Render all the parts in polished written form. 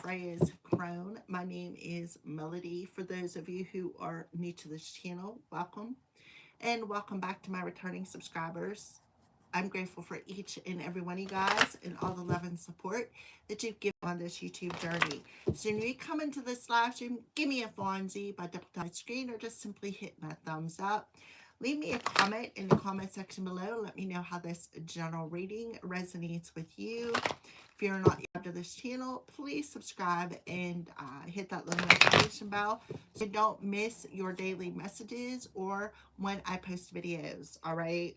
Aquarius Crone. My name is Melody. For those of you who are new to this channel, welcome. And welcome back to my returning subscribers. I'm grateful for each and every one of you guys and all the love and support that you've given on this YouTube journey. So when you come into this live stream, give me a Fonzie by double tapping the screen or just simply hit that thumbs up. Leave me a comment in the comment section below. Let me know how this general reading resonates with you. If you're not yet to this channel, please subscribe and hit that little notification bell so you don't miss your daily messages or when I post videos. All right.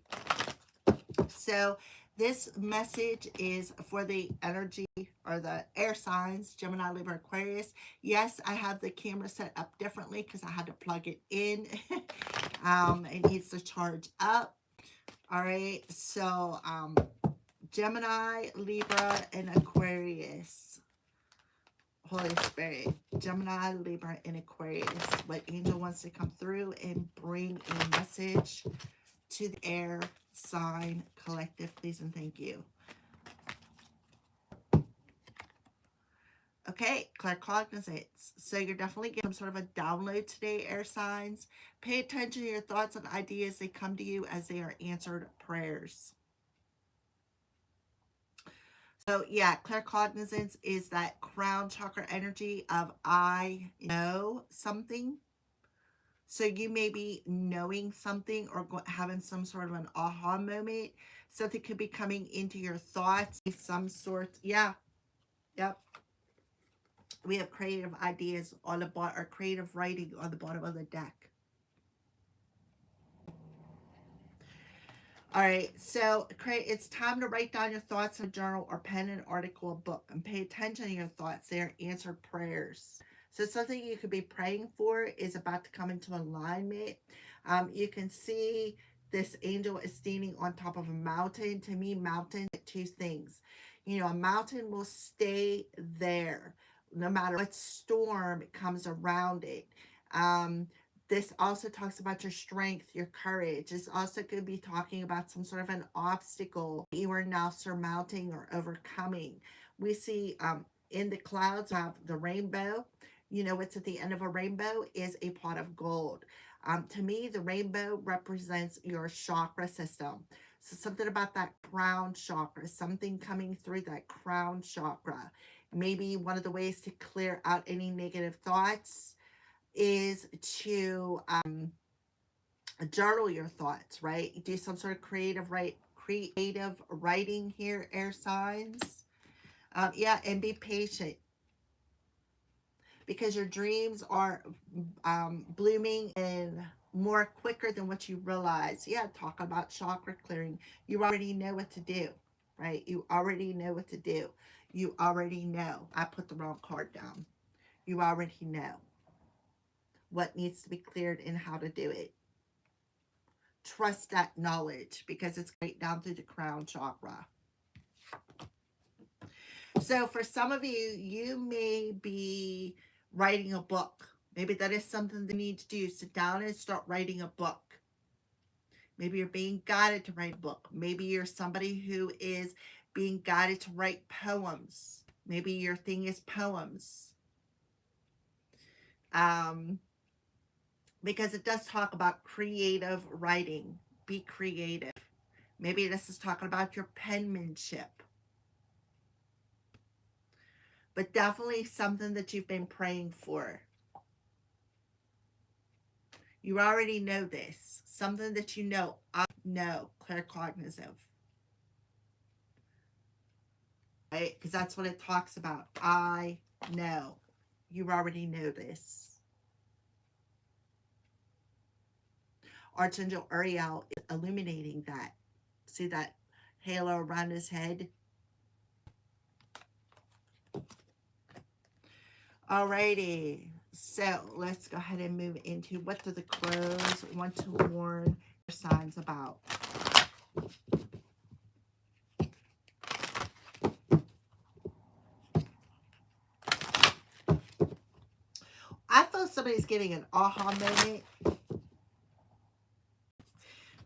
So this message is for the energy or the air signs, Gemini, Libra, Aquarius. Yes, I have the camera set up differently because I had to plug it in. It needs to charge up. All right. So Gemini, Libra, and Aquarius. Holy Spirit, Gemini, Libra, and Aquarius. What angel wants to come through and bring a message to the air sign collective, please and thank you. Okay, claircognizance. So you're definitely getting some sort of a download today, air signs. Pay attention to your thoughts and ideas. They come to you as they are answered prayers. So yeah, claircognizance is that crown chakra energy of I know something. So you may be knowing something or having some sort of an aha moment. Something could be coming into your thoughts. Some sort. Yeah. Yep. We have creative ideas on the bottom, or creative writing on the bottom of the deck. All right, so it's time to write down your thoughts in a journal or pen an article, a book, and pay attention to your thoughts. They are answered prayers. So something you could be praying for is about to come into alignment. You can see this angel is standing on top of a mountain. To me, mountain, two things. You know, a mountain will stay there no matter what storm comes around it. This also talks about your strength, your courage. This also could be talking about some sort of an obstacle you are now surmounting or overcoming. We see in the clouds have the rainbow. You know what's at the end of a rainbow is a pot of gold. To me, the rainbow represents your chakra system. So something about that crown chakra, something coming through that crown chakra. Maybe one of the ways to clear out any negative thoughts is to journal your thoughts, right? Do some sort of creative writing here, air signs. Yeah, and be patient because your dreams are blooming and more quicker than what you realize. Yeah, talk about chakra clearing. You already know what to do, right? You already know what to do. You already know. I put the wrong card down. You already know what needs to be cleared and how to do it. Trust that knowledge because it's right down through the crown chakra. So for some of you, you may be writing a book. Maybe that is something they need to do. Sit down and start writing a book. Maybe you're being guided to write a book. Maybe you're somebody who is being guided to write poems. Maybe your thing is poems. Because it does talk about creative writing. Be creative. Maybe this is talking about your penmanship. But definitely something that you've been praying for. You already know this. Something that you know. I know. Claircognizant. Right? Because that's what it talks about. I know. You already know this. Archangel Uriel is illuminating that. See that halo around his head? Alrighty. So let's go ahead and move into what do the crows want to warn their signs about. I feel somebody's getting an aha moment.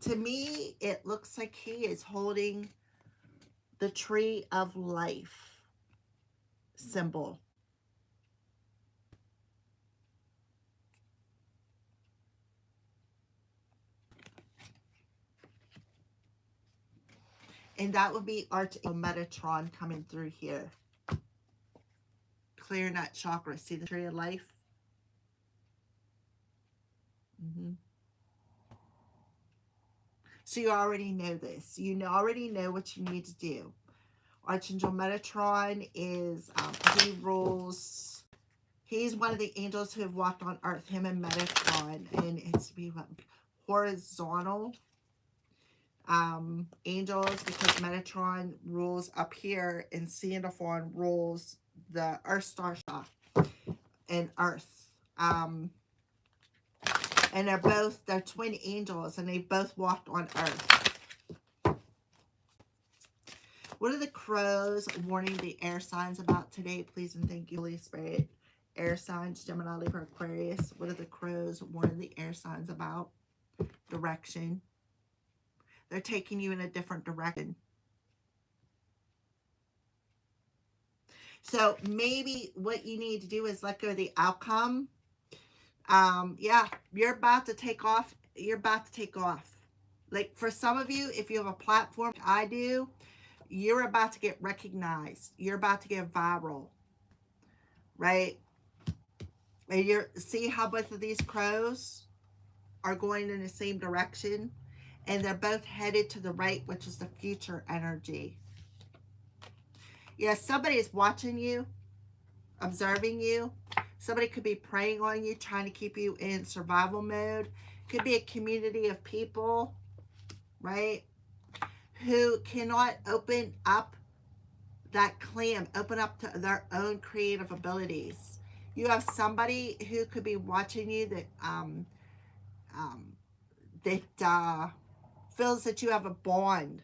To me, it looks like he is holding the tree of life symbol. And that would be Archangel Metatron coming through here. Clearing that chakra. See the tree of life? So you already know this. You already know what you need to do. Archangel Metatron is, he rules, he's one of the angels who have walked on earth, him and Metatron. And it's to be what, horizontal angels, because Metatron rules up here and Sandalphon rules the Earth Star Shock and Earth. And they're twin angels, and they both walked on Earth. What are the crows warning the air signs about today? Please and thank you, Holy Spirit. Air signs, Gemini, Libra, Aquarius. What are the crows warning the air signs about? Direction. They're taking you in a different direction. So maybe what you need to do is let go of the outcome. Yeah, you're about to take off. You're about to take off. Like for some of you, if you have a platform, like I do, you're about to get recognized. You're about to get viral, right? And see how both of these crows are going in the same direction, and they're both headed to the right, which is the future energy. Yeah, somebody is watching you, observing you. Somebody could be preying on you, trying to keep you in survival mode. Could be a community of people, right, who cannot open up that clam, open up to their own creative abilities. You have somebody who could be watching you that feels that you have a bond,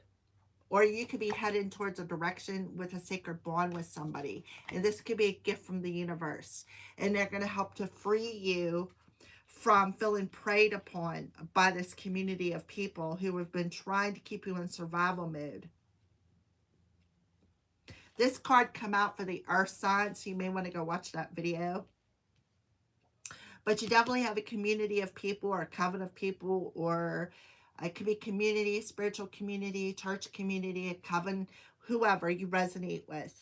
or you could be heading towards a direction with a sacred bond with somebody. And this could be a gift from the universe. And they're going to help to free you from feeling preyed upon by this community of people who have been trying to keep you in survival mode. This card come out for the earth sign, so you may want to go watch that video. But you definitely have a community of people, or a coven of people, or it could be community, spiritual community, church community, a coven, whoever you resonate with,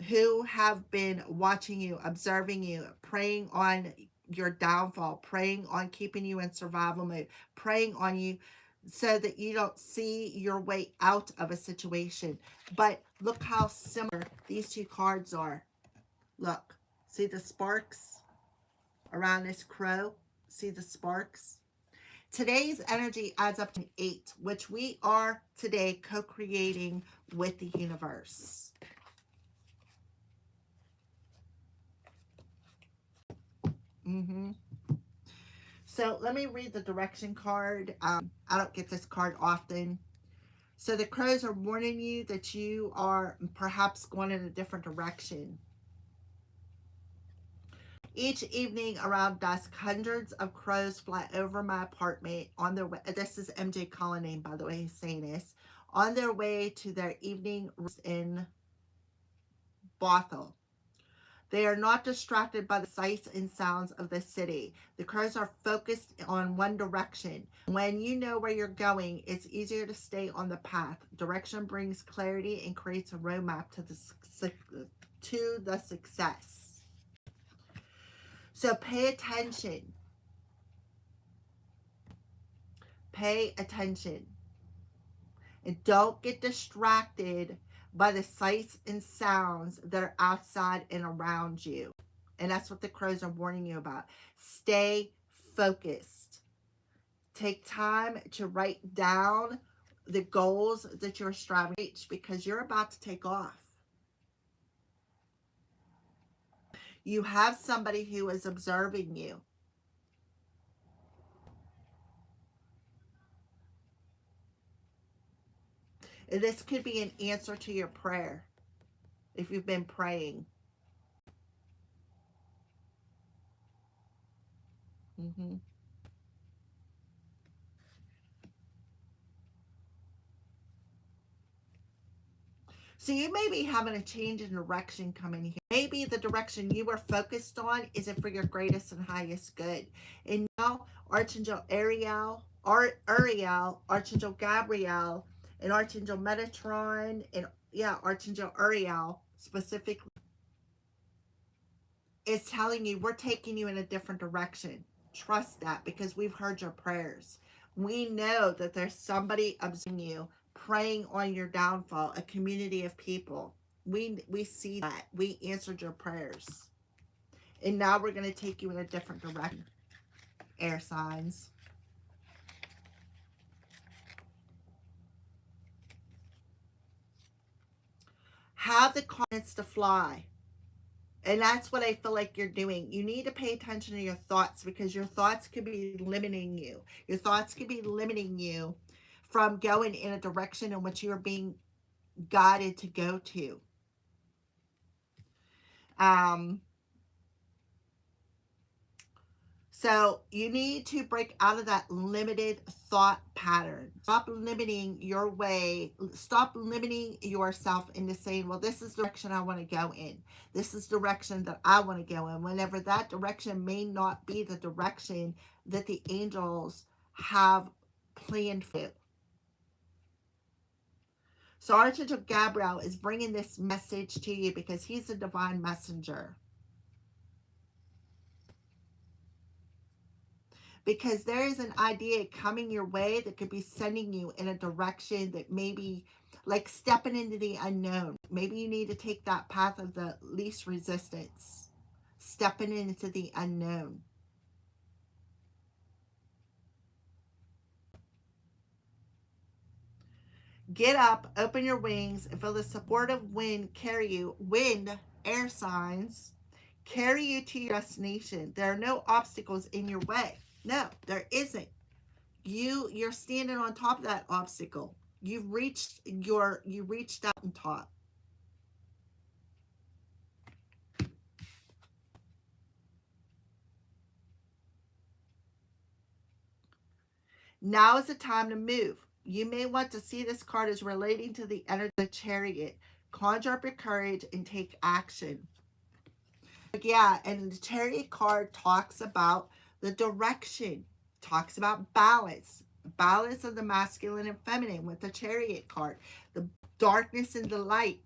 who have been watching you, observing you, preying on your downfall, preying on keeping you in survival mode, preying on you so that you don't see your way out of a situation. But look how similar these two cards are. Look, see the sparks around this crow? See the sparks? Today's energy adds up to 8, which we are today co-creating with the universe. So let me read the direction card. I don't get this card often. So the crows are warning you that you are perhaps going in a different direction. Each evening around dusk, hundreds of crows fly over my apartment on their way. This is MJ Cullinane, by the way, who's saying this. On their way to their evening in Bothell. They are not distracted by the sights and sounds of the city. The crows are focused on one direction. When you know where you're going, it's easier to stay on the path. Direction brings clarity and creates a roadmap to the success. So pay attention. Pay attention. And don't get distracted by the sights and sounds that are outside and around you. And that's what the crows are warning you about. Stay focused. Take time to write down the goals that you're striving to reach, because you're about to take off. You have somebody who is observing you. And this could be an answer to your prayer if you've been praying. So you may be having a change in direction coming here. Maybe the direction you were focused on isn't for your greatest and highest good. And now Archangel Ariel Uriel, Archangel Gabriel, and Archangel Metatron, and yeah, Archangel Uriel specifically is telling you we're taking you in a different direction. Trust that, because we've heard your prayers. We know that there's somebody observing you, praying on your downfall, a community of people. We see that. We answered your prayers. And now we're going to take you in a different direction, air signs. Have the confidence to fly. And that's what I feel like you're doing. You need to pay attention to your thoughts, because your thoughts could be limiting you. Your thoughts could be limiting you from going in a direction in which you're being guided to go to. Um, So you need to break out of that limited thought pattern. Stop limiting your way. Stop limiting yourself into saying, well, this is the direction I want to go in. This is the direction that I want to go in. Whenever that direction may not be the direction that the angels have planned for you. So Archangel Gabriel is bringing this message to you because he's a divine messenger. Because there is an idea coming your way that could be sending you in a direction that maybe like stepping into the unknown. Maybe you need to take that path of the least resistance, stepping into the unknown. Get up, open your wings, and feel the supportive wind carry you. Wind, air signs, carry you to your destination. There are no obstacles in your way. No, there isn't. You're standing on top of that obstacle. You reached out on top. Now is the time to move. You may want to see this card as relating to the energy of the Chariot. Conjure up your courage and take action. Yeah, and the Chariot card talks about the direction, talks about balance, balance of the masculine and feminine with the Chariot card, the darkness and the light.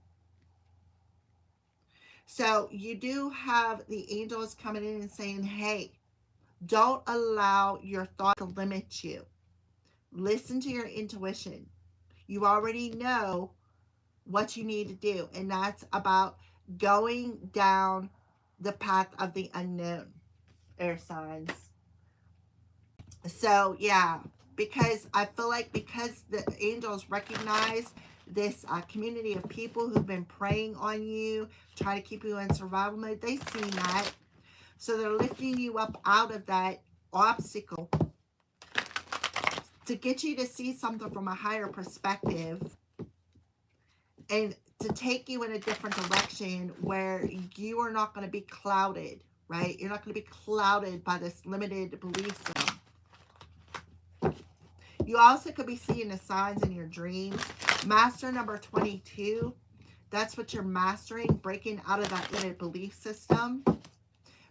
So you do have the angels coming in and saying, hey, don't allow your thoughts to limit you. Listen to your intuition. You already know what you need to do, and that's about going down the path of the unknown, air signs. So yeah, because I feel like because the angels recognize this community of people who've been praying on you, trying to keep you in survival mode, they've seen that. So they're lifting you up out of that obstacle to get you to see something from a higher perspective and to take you in a different direction where you are not going to be clouded, right? You're not going to be clouded by this limited belief system. You also could be seeing the signs in your dreams. Master number 22, that's what you're mastering, breaking out of that limited belief system,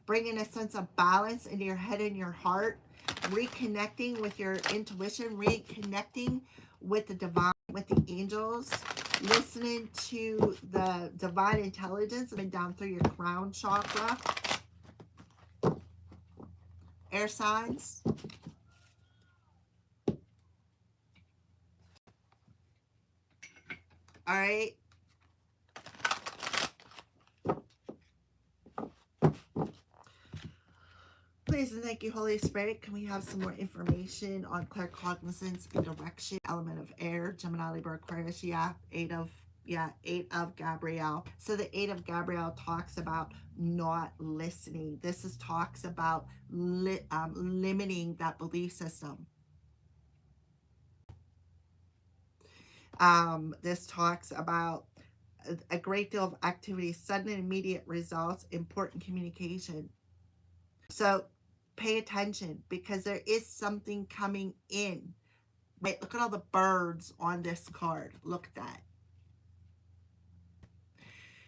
bringing a sense of balance into your head and your heart, reconnecting with your intuition, reconnecting with the divine, with the angels, listening to the divine intelligence and down through your crown chakra. Air signs. All right. Please and thank you, Holy Spirit. Can we have some more information on claircognizance and direction? Element of air, Gemini, Libra, Aquarius. Yeah, eight of Gabriel. So the eight of Gabriel talks about not listening. This talks about limiting that belief system. This talks about a great deal of activity, sudden and immediate results, important communication. So pay attention because there is something coming in. Right? Look at all the birds on this card. Look at that.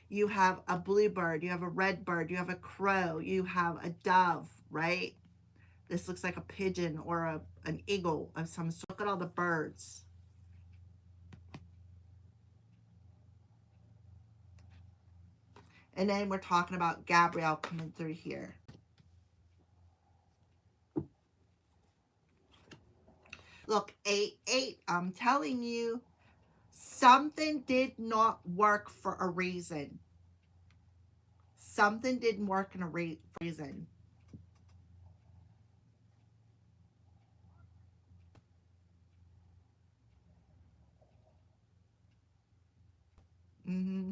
You have a bluebird, you have a red bird, you have a crow, you have a dove, right? This looks like a pigeon or an eagle of some sort. Look at all the birds. And then we're talking about Gabrielle coming through here. Look, 8-8, I'm telling you, something did not work for a reason. Something didn't work in a reason. Mm-hmm.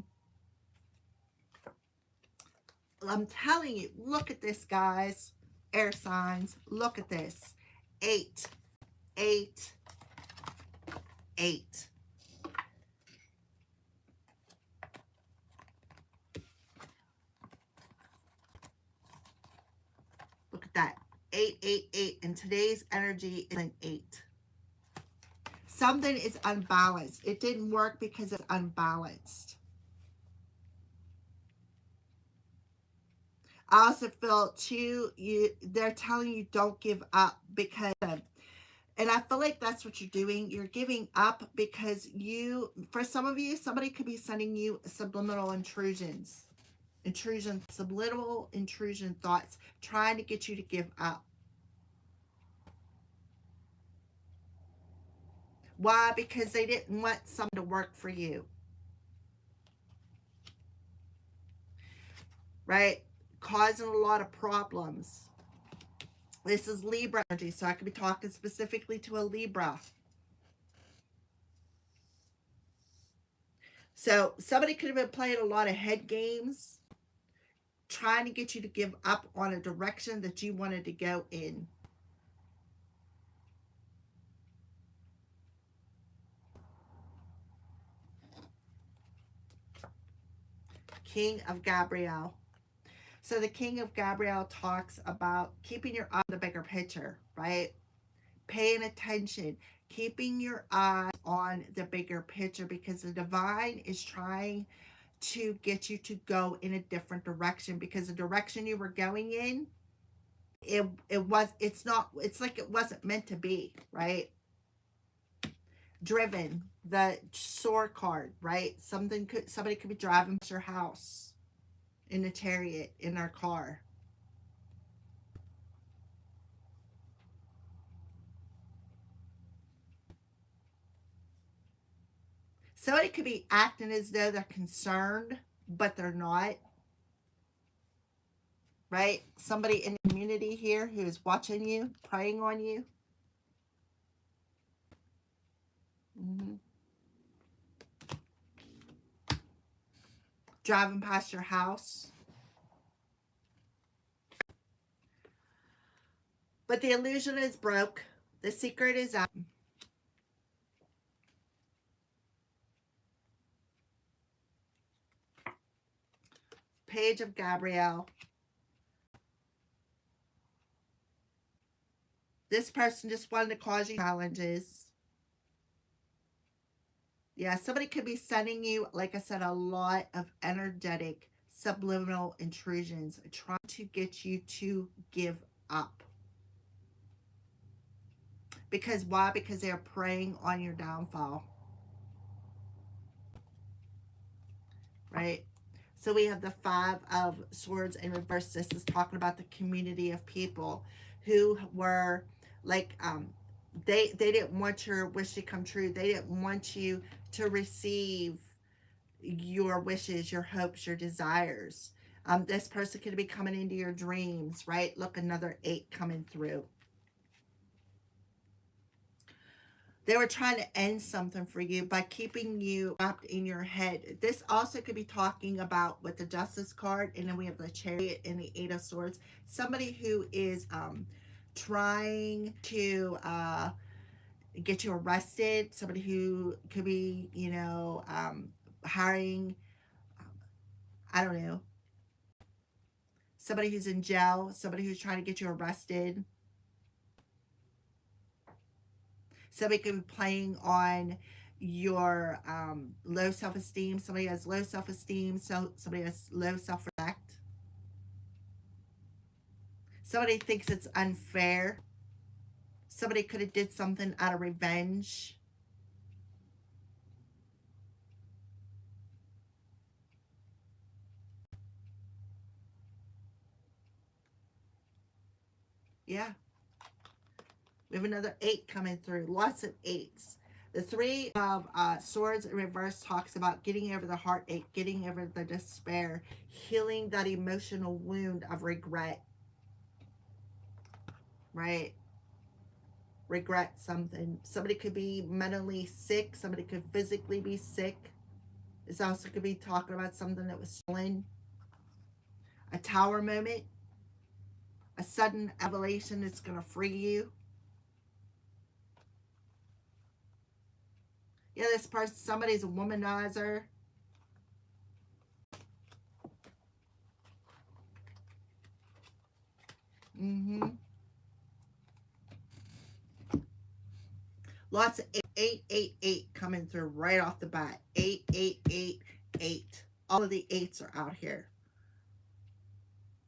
I'm telling you, look at this, guys. Air signs, look at this. 8, 8, 8. Look at that. 8, 8, 8. And today's energy is an 8. Something is unbalanced. It didn't work because it's unbalanced. I also feel too, they're telling you don't give up because and I feel like that's what you're doing. You're giving up because for some of you, somebody could be sending you subliminal subliminal intrusion thoughts, trying to get you to give up. Why? Because they didn't want something to work for you. Right? Causing a lot of problems. This is Libra energy, so I could be talking specifically to a Libra. So somebody could have been playing a lot of head games, trying to get you to give up on a direction that you wanted to go in. King of Gabrielle. So the King of Gabrielle talks about keeping your eye on the bigger picture, right? Paying attention, keeping your eye on the bigger picture, because the divine is trying to get you to go in a different direction, because the direction you were going in, it's like it wasn't meant to be, right? Driven, the sword card, right? Somebody could be driving past your house in a chariot, in their car. Somebody could be acting as though they're concerned, but they're not, right? Somebody in the community here who is watching you, preying on you. Mm-hmm. Driving past your house. But the illusion is broke. The secret is out. Page of Gabrielle. This person just wanted to cause you challenges. Yeah, somebody could be sending you, like I said, a lot of energetic subliminal intrusions, trying to get you to give up. Because why? Because they're preying on your downfall. Right? So we have the 5 of Swords in reverse. This is talking about the community of people who were like, they didn't want your wish to come true. They didn't want you to receive your wishes, your hopes, your desires. This person could be coming into your dreams, right? Look, another 8 coming through. They were trying to end something for you by keeping you trapped in your head. This also could be talking about with the Justice card, and then we have the Chariot and the 8 of Swords. Somebody who is trying to get you arrested. Somebody who could be, hiring, I don't know, somebody who's in jail, somebody who's trying to get you arrested. Somebody could be playing on your low self-esteem. Somebody has low self-esteem, so somebody has low self-respect. Somebody thinks it's unfair. Somebody could have did something out of revenge. Yeah. We have another 8 coming through. Lots of 8s. The 3 of Swords in reverse talks about getting over the heartache, getting over the despair, healing that emotional wound of regret, right? Regret something. Somebody could be mentally sick. Somebody could physically be sick. This also could be talking about something that was stolen. A tower moment. A sudden revelation that's going to free you. Yeah, this person, somebody's a womanizer. Mm-hmm. Lots of 888 coming through right off the bat. 8888. All of the 8s are out here.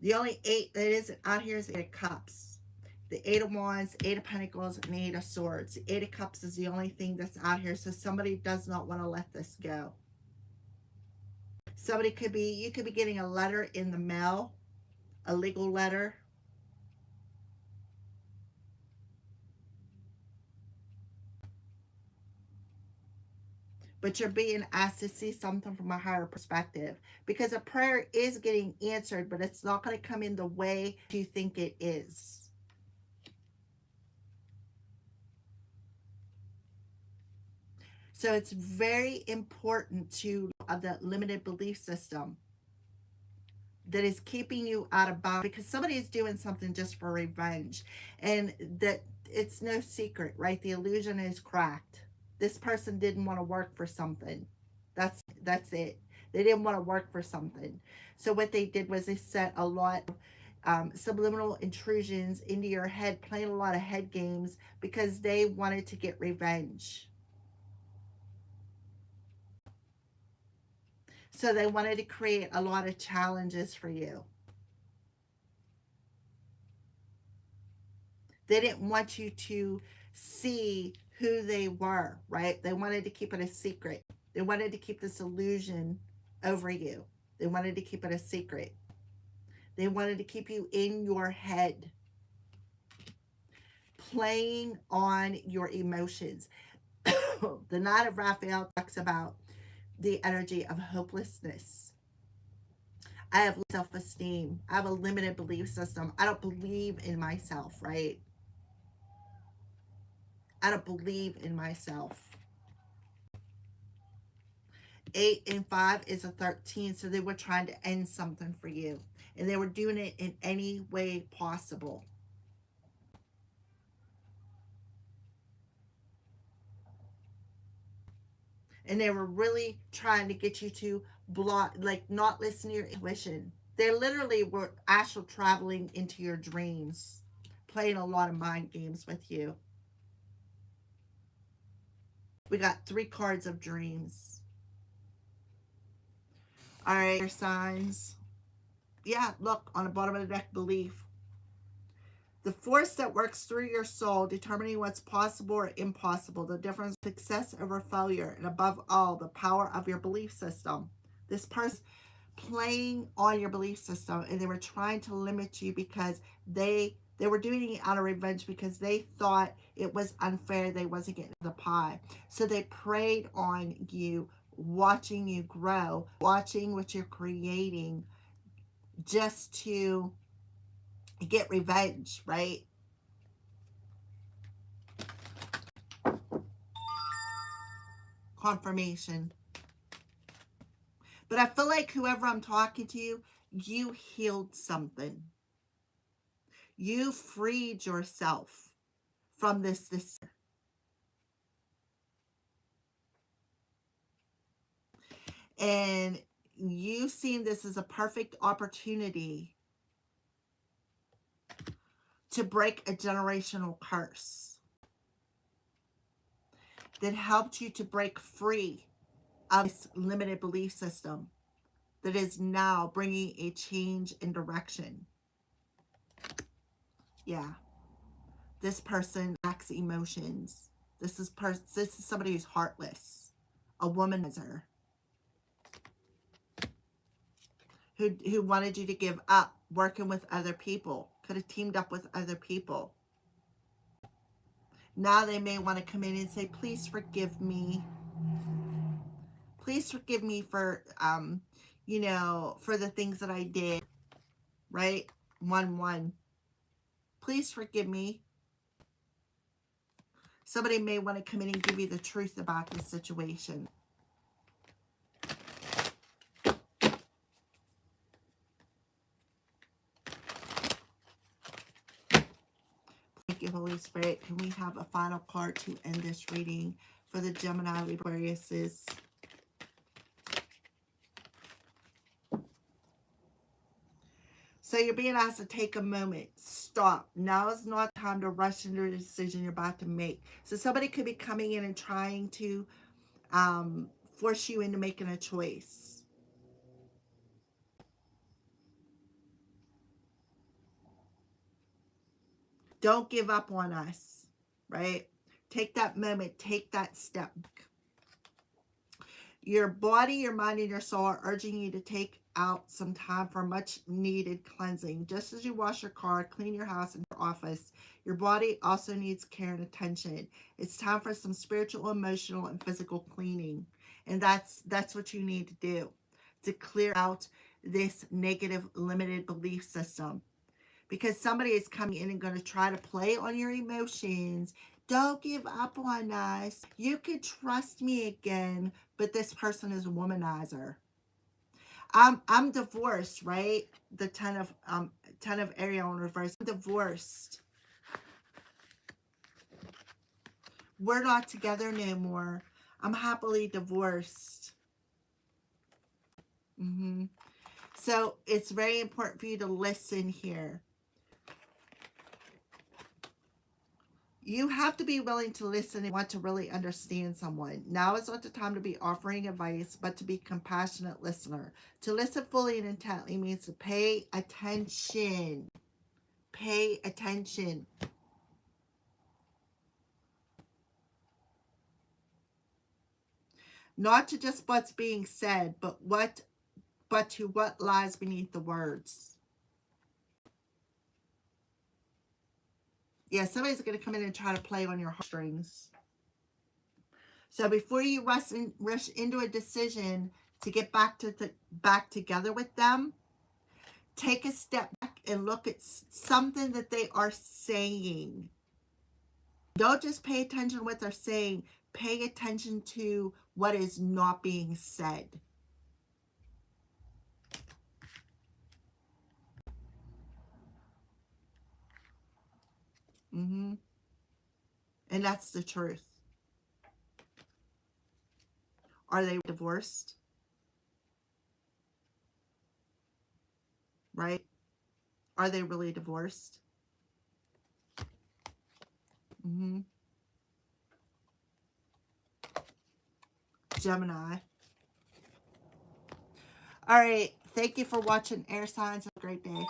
The only 8 that isn't out here is the 8 of Cups. The 8 of Wands, 8 of Pentacles, and the 8 of Swords. The 8 of Cups is the only thing that's out here. So somebody does not want to let this go. Somebody could be, you could be getting a letter in the mail, a legal letter. But you're being asked to see something from a higher perspective, because a prayer is getting answered, but it's not going to come in the way you think it is. So it's very important to the limited belief system that is keeping you out of bounds, because somebody is doing something just for revenge, and that it's no secret, right? The illusion is cracked. This person didn't want to work for something. That's it. They didn't want to work for something. So what they did was they set a lot of subliminal intrusions into your head, playing a lot of head games because they wanted to get revenge. So they wanted to create a lot of challenges for you. They didn't want you to see who they were, right? They wanted to keep it a secret. They wanted to keep this illusion over you. They wanted to keep it a secret. They wanted to keep you in your head, playing on your emotions. The Knight of Raphael talks about the energy of hopelessness. I have self-esteem. I have a limited belief system. I don't believe in myself, right? I don't believe in myself. 8 and 5 is a 13, so they were trying to end something for you, and they were doing it in any way possible. And they were really trying to get you to block, like not listen to your intuition. They literally were astral traveling into your dreams, playing a lot of mind games with you. We got 3 cards of dreams. All right, your signs. Yeah, look, on the bottom of the deck, belief. The force that works through your soul, determining what's possible or impossible, the difference success over failure, and above all, the power of your belief system. This person playing on your belief system, and they were trying to limit you because they were doing it out of revenge, because they thought it was unfair, they wasn't getting the pie. So they preyed on you, watching you grow, watching what you're creating, just to get revenge, right? Confirmation. But I feel like whoever I'm talking to, you healed something. You freed yourself from this. And you seen this as a perfect opportunity to break a generational curse that helped you to break free of this limited belief system that is now bringing a change in direction. Yeah. This person lacks emotions. This is somebody who's heartless. A womanizer. Who wanted you to give up working with other people. Could have teamed up with other people. Now they may want to come in and say, please forgive me. Please forgive me for, for the things that I did. Right? 1-1. Please forgive me. Somebody may want to come in and give you the truth about the situation. Thank you, Holy Spirit. Can we have a final card to end this reading for the Gemini Aquariuses? So you're being asked to take a moment. Stop. Now is not time to rush into a decision you're about to make. So somebody could be coming in and trying to force you into making a choice. Don't give up on us, right? Take that moment. Take that step. Your body, your mind, and your soul are urging you to take out some time for much needed cleansing. Just as you wash your car, clean your house and your office, your body also needs care and attention. It's time for some spiritual, emotional, and physical cleaning. And that's what you need to do, to clear out this negative, limited belief system. Because somebody is coming in and going to try to play on your emotions. Don't give up on us. You could trust me again, but this person is a womanizer. I'm divorced, right? The 10 of Ariel in reverse. I'm divorced. We're not together no more. I'm happily divorced. So it's very important for you to listen here. You have to be willing to listen and want to really understand someone. Now is not the time to be offering advice, but to be a compassionate listener. To listen fully and intently means to pay attention. Pay attention. Not to just what's being said, but to what lies beneath the words. Yeah, somebody's going to come in and try to play on your heartstrings. So before you rush into a decision to get back together with them, take a step back and look at something that they are saying. Don't just pay attention to what they're saying. Pay attention to what is not being said. And that's the truth. Are they divorced? Right? Are they really divorced? Gemini. All right. Thank you for watching Air Signs. Have a great day.